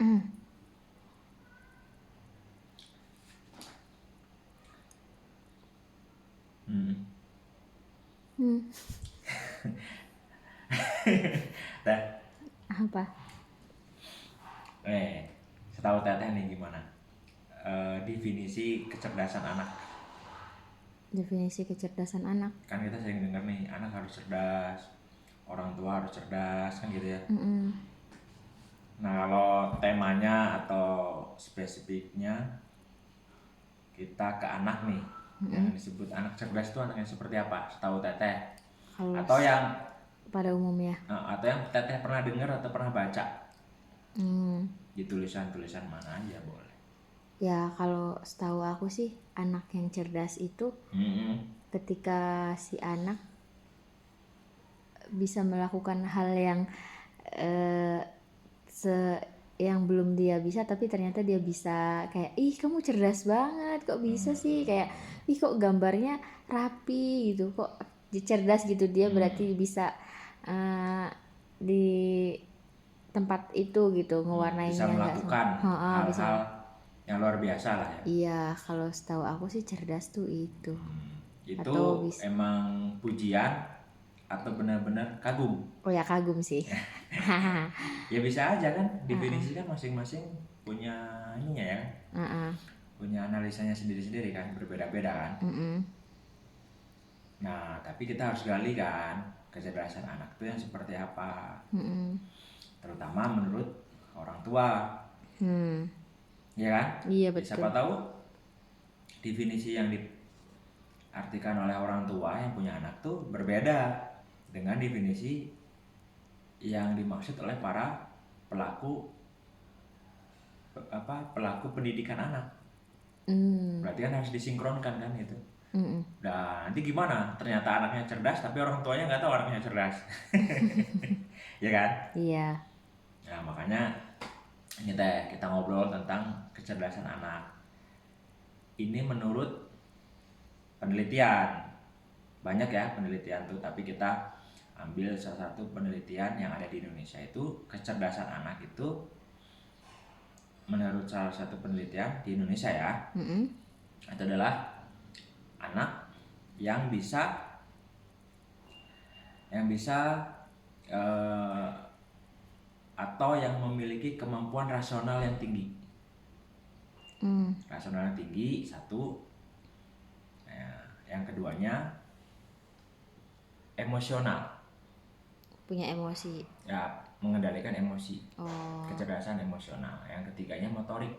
Hmm. Hmm, Teh, apa? setahu teteh nih gimana? Definisi kecerdasan anak. Definisi kecerdasan anak. Kan kita sering dengar nih, anak harus cerdas, orang tua harus cerdas, kan gitu ya. Mm-mm. Nah, kalau temanya atau spesifiknya kita ke anak nih, yang disebut anak cerdas itu anak yang seperti apa? Setahu teteh. Kalau Atau yang pada umumnya, teteh pernah dengar atau pernah baca di tulisan-tulisan mana aja boleh. ya kalau setahu aku sih anak yang cerdas itu ketika si anak bisa melakukan hal yang eh, yang belum dia bisa tapi ternyata dia bisa, kayak ih kamu cerdas banget kok bisa sih, kayak ih kok gambarnya rapi gitu, kok cerdas gitu, dia berarti bisa di tempat itu gitu Bisa ngewarnainnya nggak melakukan bisa. hal-hal yang luar biasa lah ya. Iya, kalau setahu aku sih cerdas tuh itu. Itu Atau bisa, emang pujian atau benar-benar kagum? oh ya kagum sih. Ya bisa aja kan, definisi kan masing-masing punya ininya ya, punya analisanya sendiri-sendiri kan, berbeda-beda kan. Nah, tapi kita harus gali kan kecerdasan anak itu yang seperti apa, terutama menurut orang tua, ya kan? Iya Ya, betul. siapa tahu definisi yang diartikan oleh orang tua yang punya anak tuh berbeda dengan definisi yang dimaksud oleh para pelaku pendidikan anak. Berarti kan harus disinkronkan kan itu. Dan nanti gimana? Ternyata anaknya cerdas tapi orang tuanya nggak tahu anaknya cerdas. Ya kan? Iya. Nah, makanya ini teh kita ngobrol tentang kecerdasan anak. Ini menurut penelitian. Banyak ya penelitian tuh, tapi kita ambil salah satu penelitian yang ada di Indonesia. Itu kecerdasan anak itu menurut salah satu penelitian di Indonesia ya, itu adalah anak yang bisa atau yang memiliki kemampuan rasional yang tinggi. Rasional yang tinggi satu. Yang keduanya emosional, Punya emosi. ya, mengendalikan emosi. Oh. Kecerdasan emosional. Yang ketiganya motorik.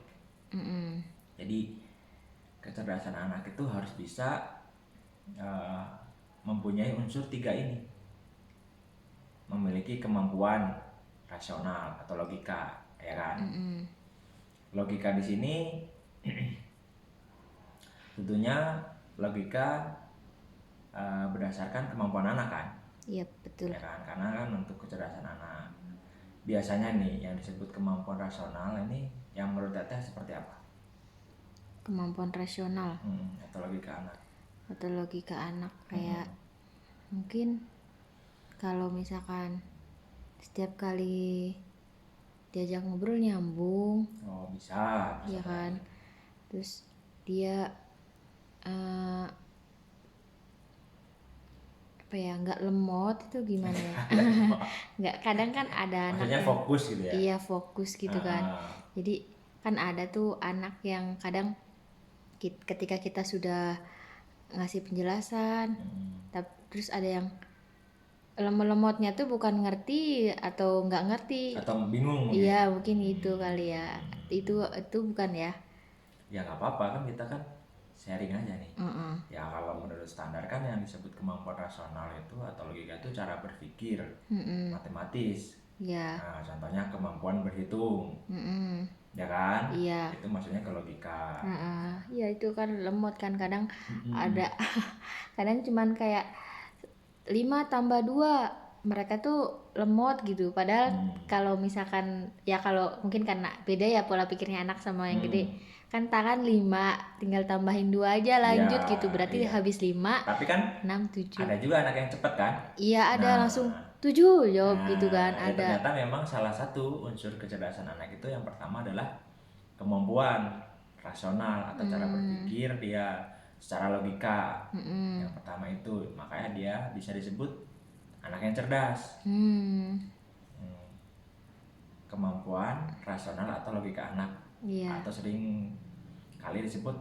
Jadi kecerdasan anak itu harus bisa mempunyai unsur tiga ini, memiliki kemampuan rasional atau logika, ya kan? Logika di sini tentunya logika berdasarkan kemampuan anak kan? Iya betul. Ya kan? Karena kan untuk kecerdasan anak biasanya nih yang disebut kemampuan rasional ini yang menurut teteh seperti apa? Kemampuan rasional Atau logika anak? atau logika anak kayak mungkin kalau misalkan setiap kali diajak ngobrol nyambung. Oh bisa. Iya kan. Terus dia apa ya, nggak lemot itu gimana ya? Nggak, kadang kan ada anak maksudnya yang fokus gitu ya? Iya fokus gitu kan. Jadi kan ada tuh anak yang kadang ketika kita sudah ngasih penjelasan, terus ada yang lemot-lemotnya tuh bukan ngerti atau nggak ngerti Atau bingung mungkin? Iya mungkin itu kali ya. Itu bukan ya? Ya nggak apa-apa kan, kita kan sharing aja nih. Ya kalau menurut standar kan yang disebut kemampuan rasional itu atau logika itu cara berpikir matematis. Ya. Nah, contohnya kemampuan berhitung, ya kan? Iya. Itu maksudnya ke logika. Iya itu kan lemot kan kadang ada kadang cuman kayak 5 tambah 2 mereka tuh lemot gitu, padahal kalau misalkan ya kalau mungkin karena beda ya pola pikirnya anak sama yang gede kan, tangan 5 tinggal tambahin 2 aja lanjut Ya, gitu, berarti iya. habis 5 Tapi kan 6 7 ada juga anak yang cepet kan? iya ada Nah, langsung tujuh jawab gitu kan, ya ada. ternyata memang salah satu unsur kecerdasan anak itu yang pertama adalah kemampuan rasional atau cara berpikir dia secara logika. Yang pertama itu, makanya dia bisa disebut anak yang cerdas. Kemampuan rasional atau logika anak, Iya. atau sering kali disebut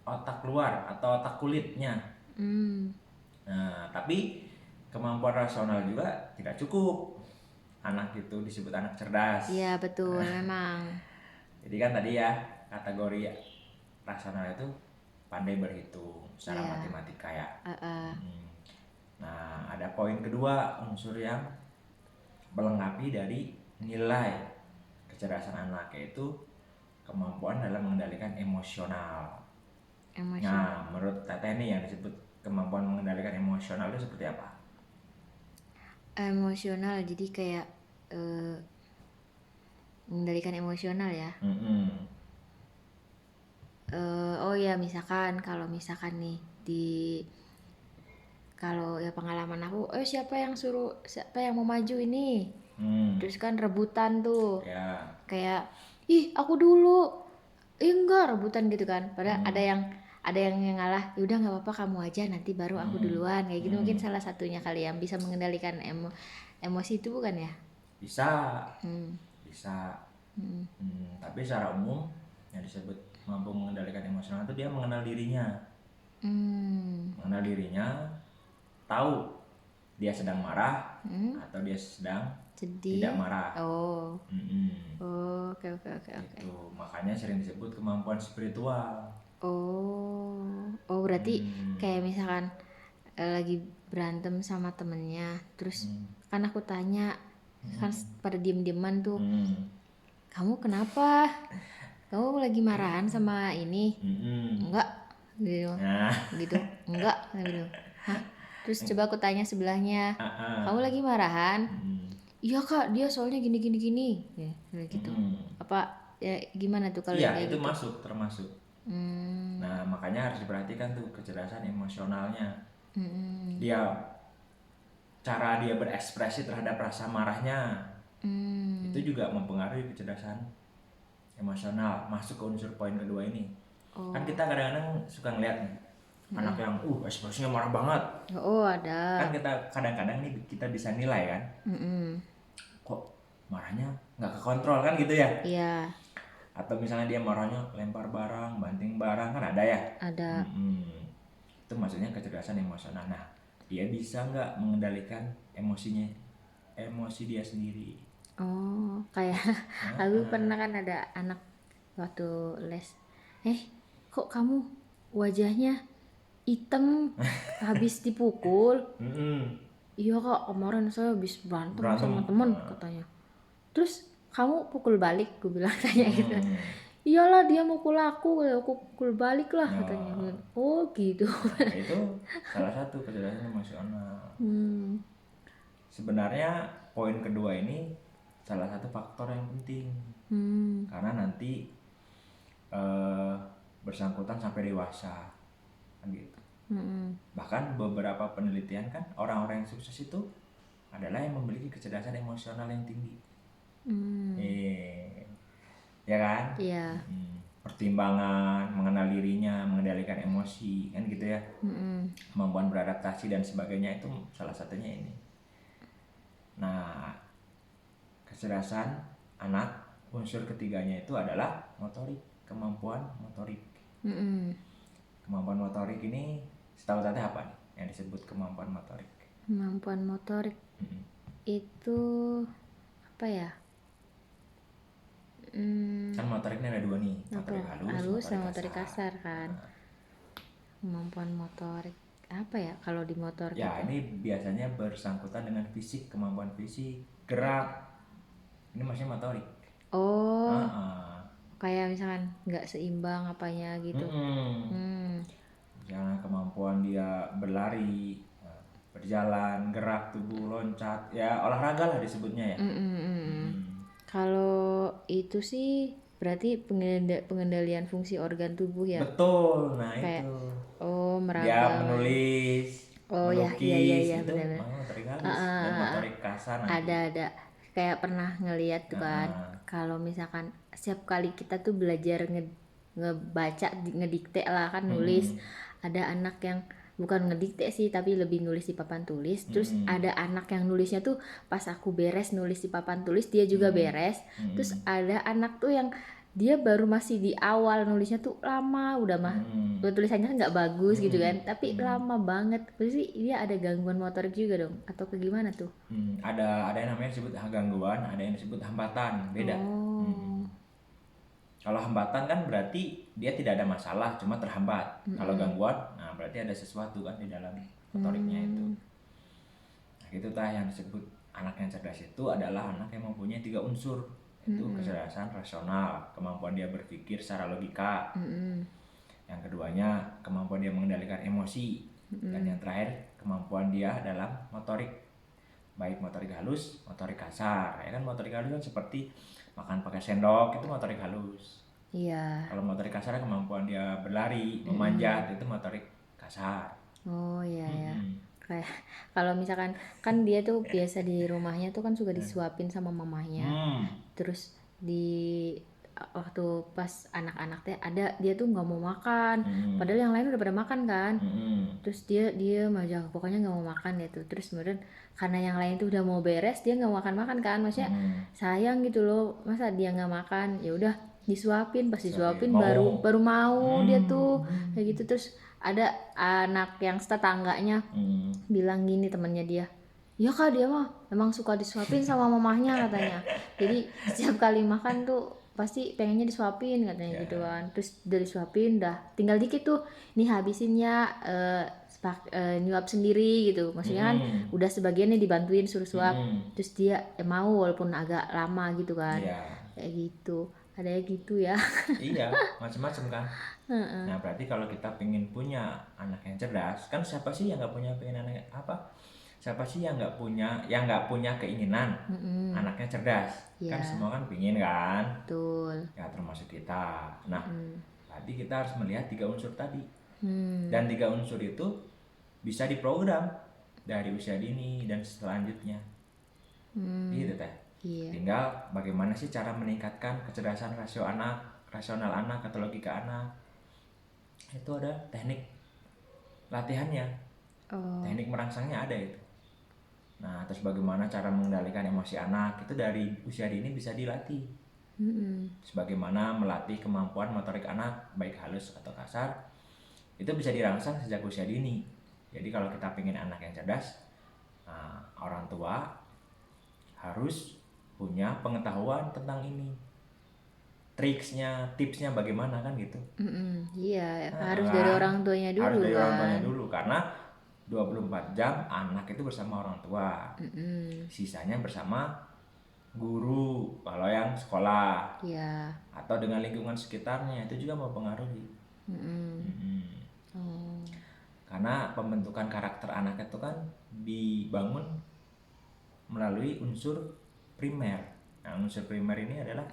otak luar atau otak kulitnya. Nah, tapi kemampuan rasional juga tidak cukup. Anak itu disebut anak cerdas. Iya betul, memang. Jadi kan tadi ya, kategori rasional itu pandai berhitung secara Iya. matematika ya. Nah, ada poin kedua, unsur yang melengkapi dari nilai kecerdasan anak, yaitu kemampuan dalam mengendalikan emosional. Nah, menurut Teteh nih yang disebut kemampuan mengendalikan emosional itu seperti apa? Emosional, jadi kayak mengendalikan emosional ya. Oh ya, misalkan kalau misalkan nih kalau ya pengalaman aku, siapa yang mau maju ini, terus kan rebutan tuh, Ya. kayak ih aku dulu, enggak, rebutan gitu kan, padahal ada yang ngalah, yaudah nggak apa-apa kamu aja, nanti baru aku duluan, kayak gitu. Mungkin salah satunya kali yang bisa mengendalikan emosi itu, bukan ya? Bisa. Bisa. Tapi secara umum yang disebut mampu mengendalikan emosional itu dia mengenal dirinya. Mengenal dirinya, tahu dia sedang marah atau dia sedang Sedih. tidak marah. Oke. Itu makanya sering disebut kemampuan spiritual. Berarti kayak misalkan lagi berantem sama temennya, terus kan aku tanya, kan pada diem-dieman tuh, kamu kenapa? Kamu lagi marahan sama ini? Enggak, gitu. Gitu, enggak, gitu. Hah? Terus coba aku tanya sebelahnya, kamu lagi marahan? Iya kak, dia soalnya gini, ya gitu. Apa ya, gimana tuh kalau Iya, kayak itu gitu? termasuk. Nah, makanya harus diperhatikan tuh kecerdasan emosionalnya. Cara dia berekspresi terhadap rasa marahnya, itu juga mempengaruhi kecerdasan emosional, masuk ke unsur poin kedua ini. Kan kita kadang-kadang suka ngeliat nih, anak yang ekspresinya marah banget. Ada. Kan kita kadang-kadang nih kita bisa nilai kan, kok marahnya nggak kekontrol kan gitu ya. Iya. Atau misalnya dia marahnya lempar barang, banting barang, kan ada ya. Ada. Itu maksudnya kecerdasan emosional. Nah, dia bisa nggak mengendalikan emosi dia sendiri. Kayak aku pernah kan ada anak waktu les, kok kamu wajahnya hitam habis dipukul? Iya kak, kemarin saya habis berantem sama temen, katanya. Terus kamu pukul balik, gue bilang, tanya gitu. Iyalah, dia mukul aku pukul balik lah, katanya. Oh gitu. Nah, itu salah satu kecerdasan emosional. Sebenarnya poin kedua ini salah satu faktor yang penting, karena nanti bersangkutan sampai dewasa kan gitu. Bahkan beberapa penelitian kan, orang-orang yang sukses itu adalah yang memiliki kecerdasan emosional yang tinggi. Ya kan? Iya. Pertimbangan, mengenal dirinya, mengendalikan emosi, kan gitu ya. Kemampuan beradaptasi dan sebagainya, itu salah satunya ini. Nah, kecerdasan anak, unsur ketiganya itu adalah motorik, kemampuan motorik. Kemampuan motorik ini setahu Teteh apa nih yang disebut kemampuan motorik? Kemampuan motorik itu apa ya? Kan motorik ini ada dua nih, motorik halus sama motorik kasar kan. Kemampuan motorik apa ya kalau di motor ya gitu? Ini biasanya bersangkutan dengan fisik, kemampuan fisik, gerak. Ini maksudnya motorik. Kayak misalkan nggak seimbang apanya gitu. Misalnya kemampuan dia berlari, berjalan, gerak tubuh, loncat, ya olahraga lah disebutnya ya. Kalau itu sih berarti pengendalian fungsi organ tubuh ya. Betul, nah kayak itu. meraba. Dia menulis, Oh ya, iya iya melukis iya, itu benar-benar. motorik Heeh, halus dan heeh, heeh. motorik kasar nanti. Ada kayak pernah ngeliat tuh kan, Heeh. kalau misalkan setiap kali kita tuh belajar ngebaca, ngedikte lah kan, nulis, Mm-mm. ada anak yang bukan ngedikte sih tapi lebih nulis di papan tulis, terus Mm-mm. ada anak yang nulisnya tuh pas aku beres nulis di papan tulis dia juga Mm-mm. beres, terus Mm-mm. ada anak tuh yang dia baru masih di awal nulisnya tuh lama udah mah, Mm-mm. tulisannya nggak bagus gitu Mm-mm. kan, tapi Mm-mm. lama banget. Berarti dia ada gangguan motorik juga dong atau ke gimana tuh? Ada yang namanya disebut gangguan, ada yang disebut hambatan, beda. Mm-mm. Oh. Kalau hambatan kan berarti dia tidak ada masalah, cuma terhambat. Kalau Mm-mm. gangguan, nah berarti ada sesuatu kan di dalam motoriknya itu. Hmm. Nah, itu tah yang disebut anak yang cerdas itu adalah anak yang mempunyai 3 unsur, yaitu Mm-mm. kecerdasan rasional, kemampuan dia berpikir secara logika. Mm-mm. Yang keduanya, kemampuan dia mengendalikan emosi. Dan yang terakhir, kemampuan dia dalam motorik, baik motorik halus, motorik kasar. Ya kan motorik halus kan seperti makan pakai sendok, itu motorik halus. Iya. Kalau motorik kasar kemampuan dia berlari, memanjat, itu motorik kasar. Oh iya ya. Mm-mm. Kayak kalau misalkan kan dia tuh biasa di rumahnya tuh kan suka disuapin sama mamahnya. Hmm. Terus di waktu pas anak-anak teh ada dia tuh nggak mau makan. Padahal yang lain udah pada makan kan. Terus dia aja pokoknya nggak mau makan gitu. Terus kemudian karena yang lain tuh udah mau beres dia nggak makan kan, maksudnya sayang gitu loh, masa dia nggak makan, ya udah disuapin, pas disuapin baru mau dia tuh kayak gitu. Terus ada anak yang tetangganya bilang gini, temannya dia, ya kak dia mah emang suka disuapin sama mamahnya katanya, jadi setiap kali makan tuh pasti pengennya disuapin katanya gitu kan. Terus udah disuapin dah tinggal dikit tuh, nih habisin ya, nyuap sendiri gitu, maksudnya kan udah sebagiannya dibantuin suruh suap. Terus dia mau walaupun agak lama gitu kan. Iya. Kayak gitu, ada ya gitu ya. Iya, macam-macam kan. Nah, berarti kalau kita pengen punya anak yang cerdas, kan siapa sih yang nggak punya pengen anak apa? Siapa sih yang nggak punya keinginan anaknya cerdas? Kan Iya. semua kan pingin kan? Betul. Ya termasuk kita. Nah, berarti kita harus melihat 3 unsur tadi. Hmm. Dan 3 unsur itu bisa diprogram dari usia dini dan selanjutnya. Gitu teh. Iya. Tinggal bagaimana sih cara meningkatkan kecerdasan rasional anak atau logika anak. Itu ada teknik latihannya. Oh. Teknik merangsangnya ada itu. Nah, terus bagaimana cara mengendalikan emosi anak itu dari usia dini bisa dilatih. Sebagaimana melatih kemampuan motorik anak baik halus atau kasar itu bisa dirangsang sejak usia dini. Jadi kalau kita pengen anak yang cerdas, orang tua harus punya pengetahuan tentang ini, triksnya, tipsnya bagaimana kan gitu. Iya, harus dari orang tuanya dulu. Harus dari orang tuanya kan. dulu, karena 24 jam anak itu bersama orang tua. Sisanya bersama guru kalau yang sekolah. Iya. Atau dengan lingkungan sekitarnya, itu juga mempengaruhi. Oh. Karena pembentukan karakter anak itu kan dibangun melalui unsur primer. Nah, unsur primer ini adalah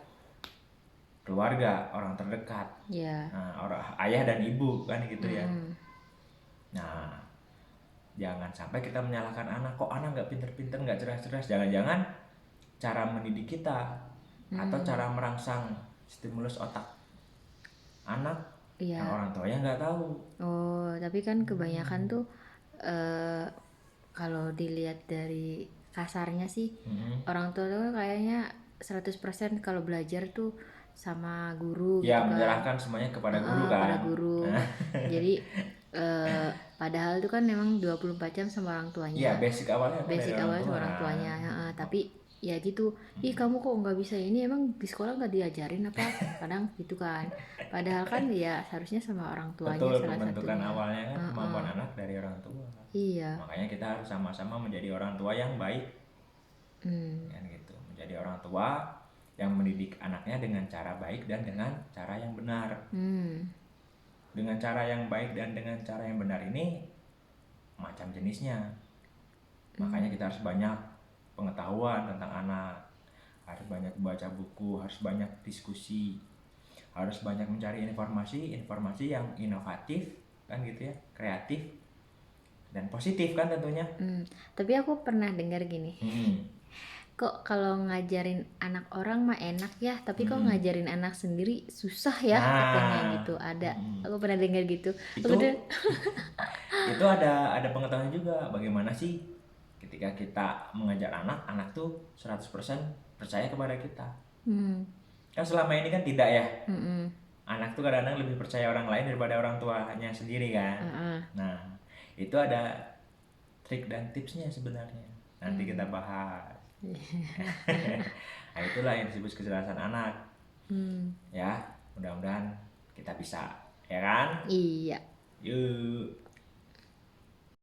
keluarga, orang terdekat. Iya. Nah, ayah dan ibu kan gitu ya. Nah, jangan sampai kita menyalahkan anak, kok anak nggak pinter-pinter, nggak cerdas-cerdas. Jangan-jangan cara mendidik kita atau cara merangsang stimulus otak anak Iya. yang orang tuanya nggak tahu. Oh, tapi kan kebanyakan tuh kalau dilihat dari kasarnya sih, orang tua tuh kayaknya 100% kalau belajar tuh sama guru Ya, gitu kan. menyerahkan semuanya kepada guru kan. Pada guru. Jadi padahal itu kan memang 24 jam sama orang tuanya. Iya, basic awalnya kan Basic dari awalnya tua. sama orang tuanya. Tapi ya gitu, ih kamu kok nggak bisa ini, emang di sekolah nggak diajarin apa, kadang gitu kan. Padahal kan ya seharusnya sama orang tuanya. Betul, salah pembentukan satunya. awalnya kan kemampuan anak dari orang tua. Iya. Makanya kita harus sama-sama menjadi orang tua yang baik. Kan gitu, menjadi orang tua yang mendidik anaknya dengan cara baik dan dengan cara yang benar. Dengan cara yang baik dan dengan cara yang benar ini macam jenisnya. Makanya kita harus banyak pengetahuan tentang anak, harus banyak baca buku, harus banyak diskusi, harus banyak mencari informasi yang inovatif kan gitu ya, kreatif, dan positif kan tentunya. Tapi aku pernah dengar gini, kok kalau ngajarin anak orang mah enak ya, tapi kok ngajarin anak sendiri susah ya, katanya gitu. Ada, aku pernah dengar gitu. Itu itu ada pengetahuan juga bagaimana sih ketika kita mengajar anak tuh 100% percaya kepada kita. Kan selama ini kan tidak ya. Anak tuh kadang-kadang lebih percaya orang lain daripada orang tuanya sendiri kan. Nah, itu ada trik dan tipsnya sebenarnya. Nanti kita bahas. Nah, itulah yang disebut kecerdasan anak. Ya, mudah-mudahan kita bisa, ya kan? Iya. Yuk.